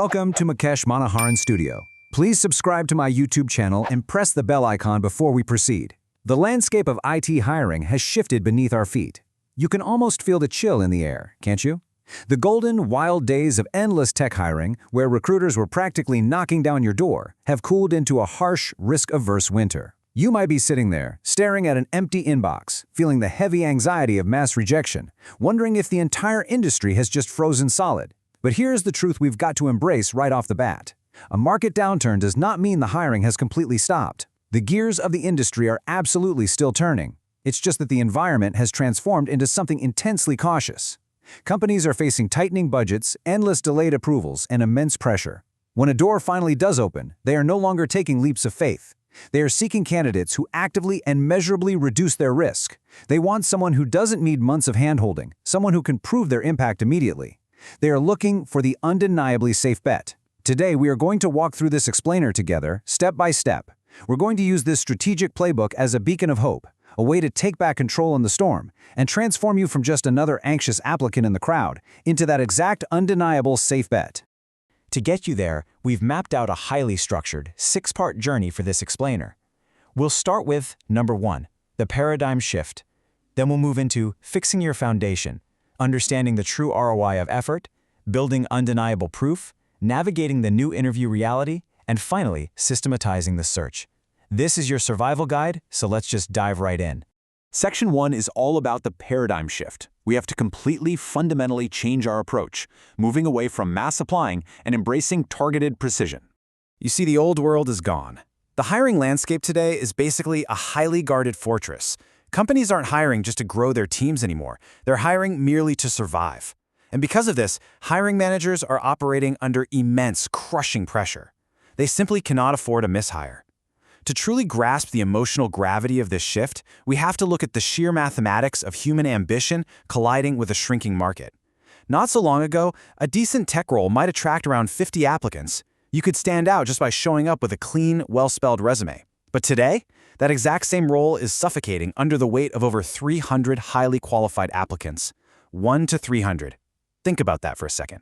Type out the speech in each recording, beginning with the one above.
Welcome to Mukesh Manoharan Studio. Please subscribe to my YouTube channel and press the bell icon before we proceed. The landscape of IT hiring has shifted beneath our feet. You can almost feel the chill in the air, can't you? The golden, wild days of endless tech hiring, where recruiters were practically knocking down your door, have cooled into a harsh, risk-averse winter. You might be sitting there, staring at an empty inbox, feeling the heavy anxiety of mass rejection, wondering if the entire industry has just frozen solid. But here's the truth we've got to embrace right off the bat. A market downturn does not mean the hiring has completely stopped. The gears of the industry are absolutely still turning. It's just that the environment has transformed into something intensely cautious. Companies are facing tightening budgets, endless delayed approvals, and immense pressure. When a door finally does open, they are no longer taking leaps of faith. They are seeking candidates who actively and measurably reduce their risk. They want someone who doesn't need months of handholding, someone who can prove their impact immediately. They are looking for the undeniably safe bet. Today, we are going to walk through this explainer together, step by step. We're going to use this strategic playbook as a beacon of hope, a way to take back control in the storm, and transform you from just another anxious applicant in the crowd into that exact undeniable safe bet. To get you there, we've mapped out a highly structured, 6-part journey for this explainer. We'll start with number 1, the paradigm shift. Then we'll move into fixing your foundation, understanding the true ROI of effort, building undeniable proof, navigating the new interview reality, and finally, systematizing the search. This is your survival guide, so let's just dive right in. Section 1 is all about the paradigm shift. We have to completely, fundamentally change our approach, moving away from mass applying and embracing targeted precision. You see, the old world is gone. The hiring landscape today is basically a highly guarded fortress. Companies aren't hiring just to grow their teams anymore. They're hiring merely to survive. And because of this, hiring managers are operating under immense, crushing pressure. They simply cannot afford a mishire. To truly grasp the emotional gravity of this shift, we have to look at the sheer mathematics of human ambition colliding with a shrinking market. Not so long ago, a decent tech role might attract around 50 applicants. You could stand out just by showing up with a clean, well-spelled resume. But today, that exact same role is suffocating under the weight of over 300 highly qualified applicants. 1 to 300. Think about that for a second.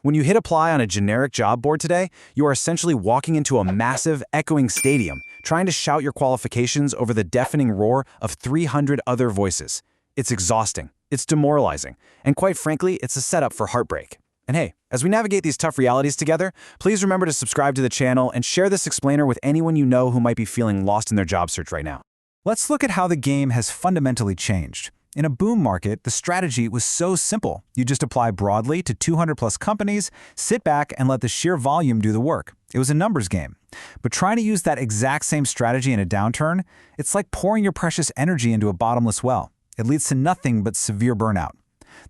When you hit apply on a generic job board today, you are essentially walking into a massive, echoing stadium, trying to shout your qualifications over the deafening roar of 300 other voices. It's exhausting, it's demoralizing, and quite frankly, it's a setup for heartbreak. And hey, as we navigate these tough realities together, please remember to subscribe to the channel and share this explainer with anyone you know who might be feeling lost in their job search right now. Let's look at how the game has fundamentally changed. In a boom market, the strategy was so simple. You just apply broadly to 200+ companies, sit back, and let the sheer volume do the work. It was a numbers game. But trying to use that exact same strategy in a downturn, it's like pouring your precious energy into a bottomless well. It leads to nothing but severe burnout.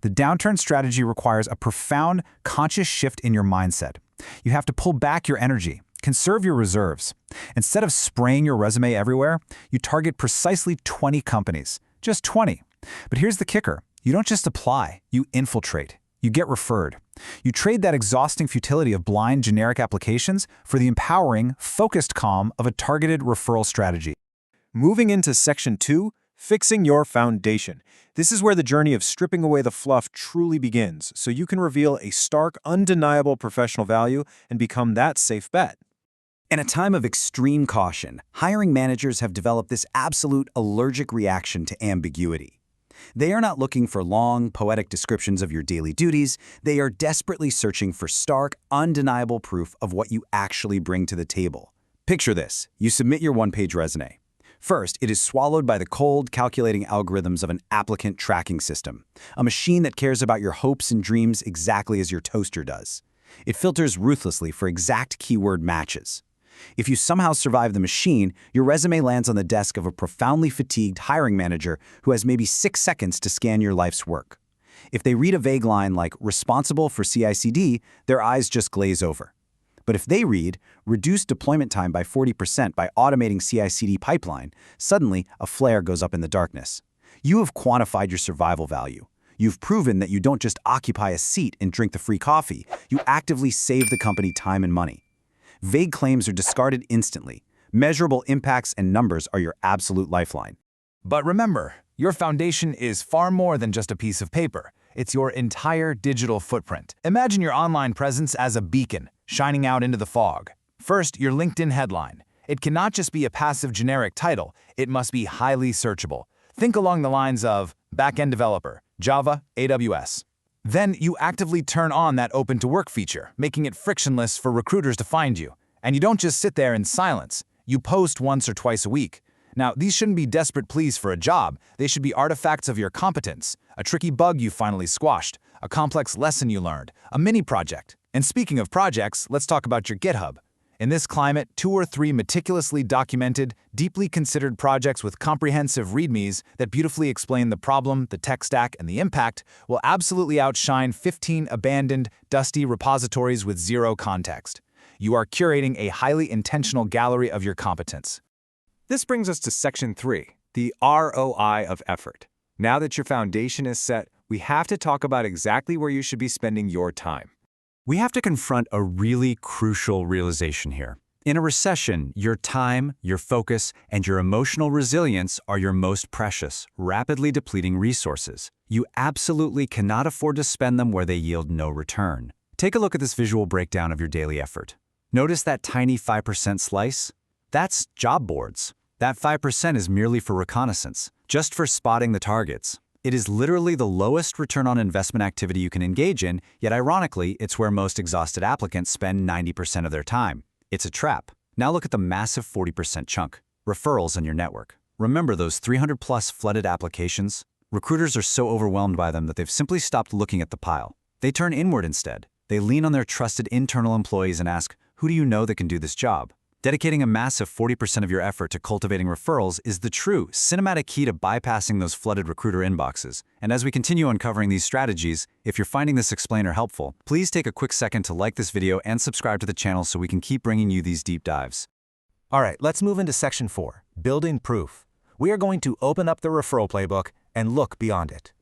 The downturn strategy requires a profound, conscious shift in your mindset. You have to pull back your energy, conserve your reserves. Instead of spraying your resume everywhere, you target precisely 20 companies. Just 20. But here's the kicker. You don't just apply, you infiltrate. You get referred. You trade that exhausting futility of blind, generic applications for the empowering, focused calm of a targeted referral strategy. Moving into Section 2, fixing your foundation. This is where the journey of stripping away the fluff truly begins, so you can reveal a stark, undeniable professional value and become that safe bet. In a time of extreme caution, hiring managers have developed this absolute allergic reaction to ambiguity. They are not looking for long, poetic descriptions of your daily duties. They are desperately searching for stark, undeniable proof of what you actually bring to the table. Picture this. You submit your one-page resume. First, it is swallowed by the cold, calculating algorithms of an applicant tracking system, a machine that cares about your hopes and dreams exactly as your toaster does. It filters ruthlessly for exact keyword matches. If you somehow survive the machine, your resume lands on the desk of a profoundly fatigued hiring manager who has maybe 6 seconds to scan your life's work. If they read a vague line like responsible for CI/CD, their eyes just glaze over. But if they read reduce deployment time by 40% by automating CI/CD pipeline, suddenly a flare goes up in the darkness. You have quantified your survival value. You've proven that you don't just occupy a seat and drink the free coffee, you actively save the company time and money. Vague claims are discarded instantly. Measurable impacts and numbers are your absolute lifeline. But remember, your foundation is far more than just a piece of paper. It's your entire digital footprint. Imagine your online presence as a beacon, shining out into the fog. First, your LinkedIn headline. It cannot just be a passive generic title, it must be highly searchable. Think along the lines of back-end developer, Java, AWS. Then you actively turn on that open to work feature, making it frictionless for recruiters to find you. And you don't just sit there in silence. You post once or twice a week. Now, these shouldn't be desperate pleas for a job. They should be artifacts of your competence, a tricky bug you finally squashed, a complex lesson you learned, a mini project. And speaking of projects, let's talk about your GitHub. In this climate, 2 or 3 meticulously documented, deeply considered projects with comprehensive readmes that beautifully explain the problem, the tech stack, and the impact will absolutely outshine 15 abandoned, dusty repositories with zero context. You are curating a highly intentional gallery of your competence. This brings us to Section 3, the ROI of effort. Now that your foundation is set, we have to talk about exactly where you should be spending your time. We have to confront a really crucial realization here. In a recession, your time, your focus, and your emotional resilience are your most precious, rapidly depleting resources. You absolutely cannot afford to spend them where they yield no return. Take a look at this visual breakdown of your daily effort. Notice that tiny 5% slice? That's job boards. That 5% is merely for reconnaissance, just for spotting the targets. It is literally the lowest return on investment activity you can engage in, yet ironically, it's where most exhausted applicants spend 90% of their time. It's a trap. Now look at the massive 40% chunk, referrals in your network. Remember those 300+ flooded applications? Recruiters are so overwhelmed by them that they've simply stopped looking at the pile. They turn inward instead. They lean on their trusted internal employees and ask, who do you know that can do this job? Dedicating a massive 40% of your effort to cultivating referrals is the true, cinematic key to bypassing those flooded recruiter inboxes. And as we continue uncovering these strategies, if you're finding this explainer helpful, please take a quick second to like this video and subscribe to the channel so we can keep bringing you these deep dives. All right, let's move into Section 4, Building Proof. We are going to open up the referral playbook and look beyond it.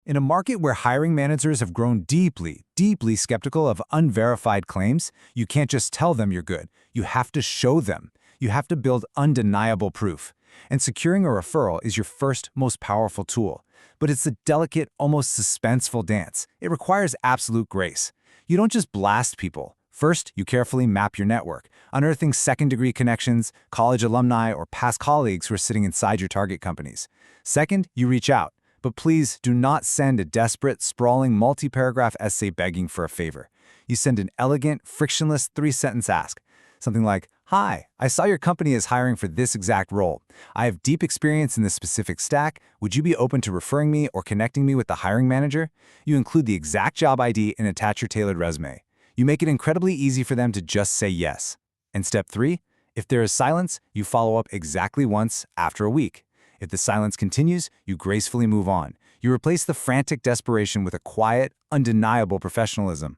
In a market where hiring managers have grown deeply skeptical of unverified claims, you can't just tell them you're good. You have to show them. You have to build undeniable proof. And securing a referral is your first, most powerful tool. But it's a delicate, almost suspenseful dance. It requires absolute grace. You don't just blast people. First, you carefully map your network, unearthing second-degree connections, college alumni, or past colleagues who are sitting inside your target companies. Second, you reach out. But please do not send a desperate, sprawling, multi-paragraph essay begging for a favor. You send an elegant, frictionless 3-sentence ask. Something like, "Hi, I saw your company is hiring for this exact role. I have deep experience in this specific stack. Would you be open to referring me or connecting me with the hiring manager?" You include the exact job ID and attach your tailored resume. You make it incredibly easy for them to just say yes. And step 3, if there is silence, you follow up exactly once after a week. If the silence continues, you gracefully move on. You replace the frantic desperation with a quiet, undeniable professionalism.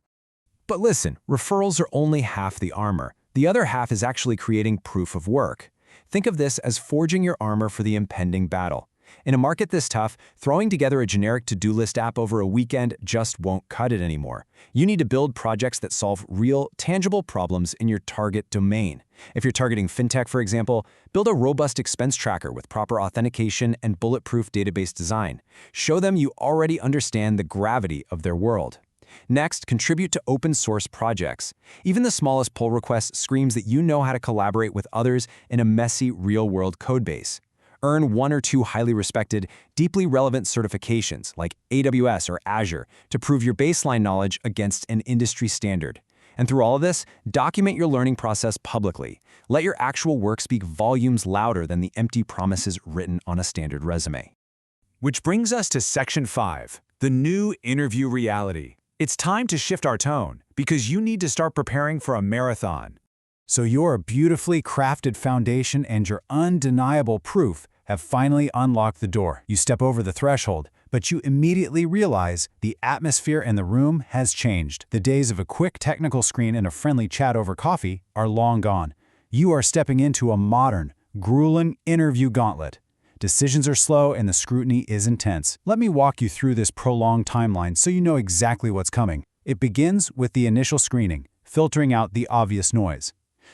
But listen, referrals are only half the armor. The other half is actually creating proof of work. Think of this as forging your armor for the impending battle. In a market this tough, throwing together a generic to-do list app over a weekend just won't cut it anymore. You need to build projects that solve real, tangible problems in your target domain. If you're targeting fintech, for example, build a robust expense tracker with proper authentication and bulletproof database design. Show them you already understand the gravity of their world. Next, contribute to open-source projects. Even the smallest pull request screams that you know how to collaborate with others in a messy, real-world codebase. Earn 1 or 2 highly respected, deeply relevant certifications like AWS or Azure to prove your baseline knowledge against an industry standard. And through all of this, document your learning process publicly. Let your actual work speak volumes louder than the empty promises written on a standard resume. Which brings us to Section 5, the new interview reality. It's time to shift our tone because you need to start preparing for a marathon. So your beautifully crafted foundation and your undeniable proof have finally unlocked the door. You step over the threshold, but you immediately realize the atmosphere in the room has changed. The days of a quick technical screen and a friendly chat over coffee are long gone. You are stepping into a modern, grueling interview gauntlet. Decisions are slow and the scrutiny is intense. Let me walk you through this prolonged timeline so you know exactly what's coming. It begins with the initial screening, filtering out the obvious noise.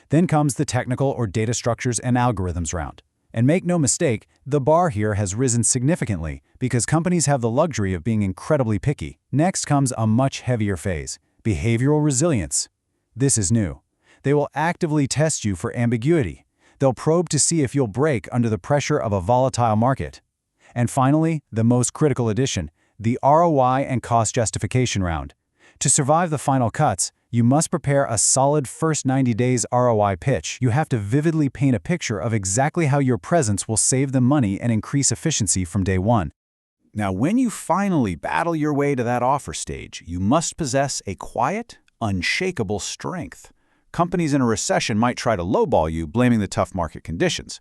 Then comes the technical or data structures and algorithms round. And make no mistake, the bar here has risen significantly because companies have the luxury of being incredibly picky. Next comes a much heavier phase, behavioral resilience. This is new. They will actively test you for ambiguity. They'll probe to see if you'll break under the pressure of a volatile market. And finally, the most critical addition, the ROI and cost justification round. To survive the final cuts, you must prepare a solid first 90 days ROI pitch. You have to vividly paint a picture of exactly how your presence will save them money and increase efficiency from day one. Now, when you finally battle your way to that offer stage, you must possess a quiet, unshakable strength. Companies in a recession might try to lowball you, blaming the tough market conditions.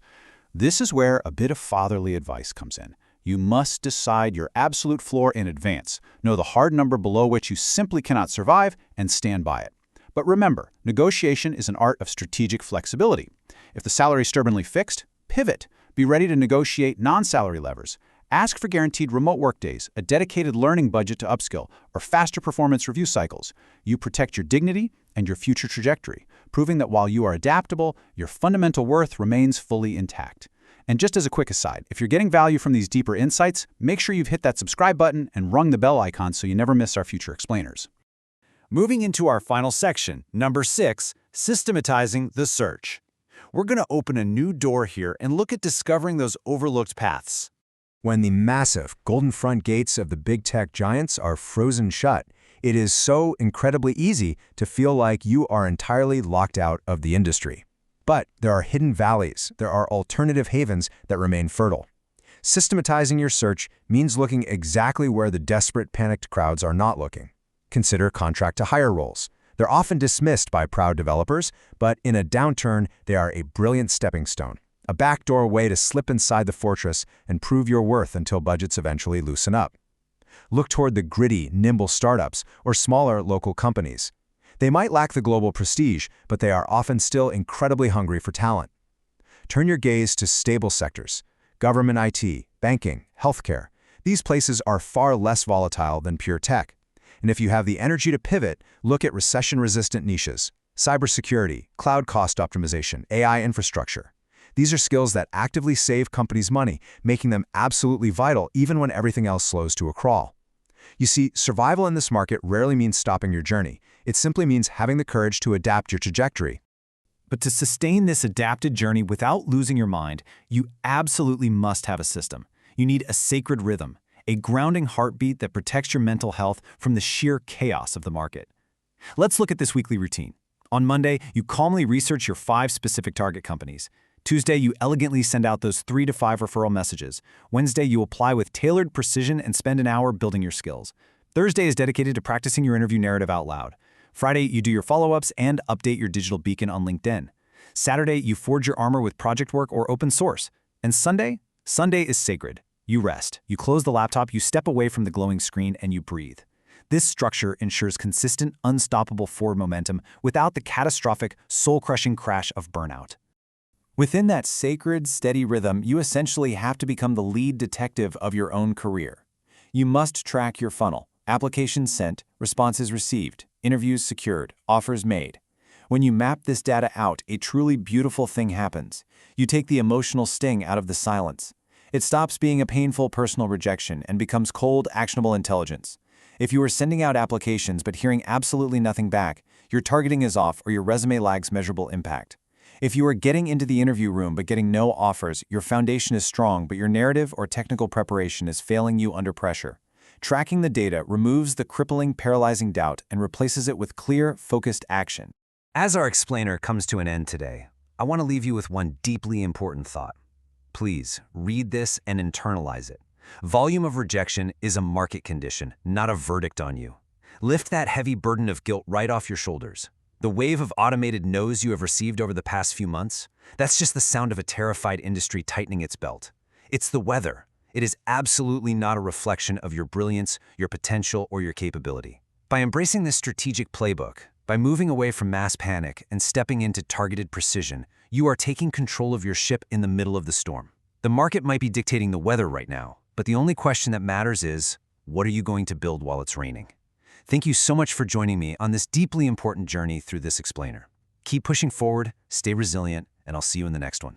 This is where a bit of fatherly advice comes in. You must decide your absolute floor in advance, know the hard number below which you simply cannot survive, and stand by it. But remember, negotiation is an art of strategic flexibility. If the salary is stubbornly fixed, pivot. Be ready to negotiate non-salary levers. Ask for guaranteed remote workdays, a dedicated learning budget to upskill, or faster performance review cycles. You protect your dignity and your future trajectory, proving that while you are adaptable, your fundamental worth remains fully intact. And just as a quick aside, if you're getting value from these deeper insights, make sure you've hit that subscribe button and rung the bell icon so you never miss our future explainers. Moving into our final section, number 6, systematizing the search. We're going to open a new door here and look at discovering those overlooked paths. When the massive golden front gates of the big tech giants are frozen shut, it is so incredibly easy to feel like you are entirely locked out of the industry. But there are hidden valleys, there are alternative havens that remain fertile. Systematizing your search means looking exactly where the desperate, panicked crowds are not looking. Consider contract-to-hire roles. They're often dismissed by proud developers, but in a downturn, they are a brilliant stepping stone, a backdoor way to slip inside the fortress and prove your worth until budgets eventually loosen up. Look toward the gritty, nimble startups or smaller local companies. They might lack the global prestige, but they are often still incredibly hungry for talent. Turn your gaze to stable sectors. Government IT, banking, healthcare. These places are far less volatile than pure tech. And if you have the energy to pivot, look at recession-resistant niches. Cybersecurity, cloud cost optimization, AI infrastructure. These are skills that actively save companies money, making them absolutely vital even when everything else slows to a crawl. You see, survival in this market rarely means stopping your journey. It simply means having the courage to adapt your trajectory. But to sustain this adapted journey without losing your mind, you absolutely must have a system. You need a sacred rhythm, a grounding heartbeat that protects your mental health from the sheer chaos of the market. Let's look at this weekly routine. On Monday, you calmly research your 5 specific target companies. Tuesday, you elegantly send out those 3 to 5 referral messages. Wednesday, you apply with tailored precision and spend an hour building your skills. Thursday is dedicated to practicing your interview narrative out loud. Friday, you do your follow-ups and update your digital beacon on LinkedIn. Saturday, you forge your armor with project work or open source. And Sunday is sacred. You rest, you close the laptop, you step away from the glowing screen, and you breathe. This structure ensures consistent, unstoppable forward momentum without the catastrophic, soul-crushing crash of burnout. Within that sacred, steady rhythm, you essentially have to become the lead detective of your own career. You must track your funnel, applications sent, responses received, interviews secured, offers made. When you map this data out, a truly beautiful thing happens. You take the emotional sting out of the silence. It stops being a painful personal rejection and becomes cold, actionable intelligence. If you are sending out applications but hearing absolutely nothing back, your targeting is off or your resume lags measurable impact. If you are getting into the interview room but getting no offers, your foundation is strong but your narrative or technical preparation is failing you under pressure. Tracking the data removes the crippling, paralyzing doubt and replaces it with clear, focused action. As our explainer comes to an end today, I want to leave you with one deeply important thought. Please read this and internalize it. Volume of rejection is a market condition, not a verdict on you. Lift that heavy burden of guilt right off your shoulders. The wave of automated no's you have received over the past few months, that's just the sound of a terrified industry tightening its belt. It's the weather. It is absolutely not a reflection of your brilliance, your potential, or your capability. By embracing this strategic playbook, by moving away from mass panic and stepping into targeted precision, you are taking control of your ship in the middle of the storm. The market might be dictating the weather right now, but the only question that matters is, what are you going to build while it's raining? Thank you so much for joining me on this deeply important journey through this explainer. Keep pushing forward, stay resilient, and I'll see you in the next one.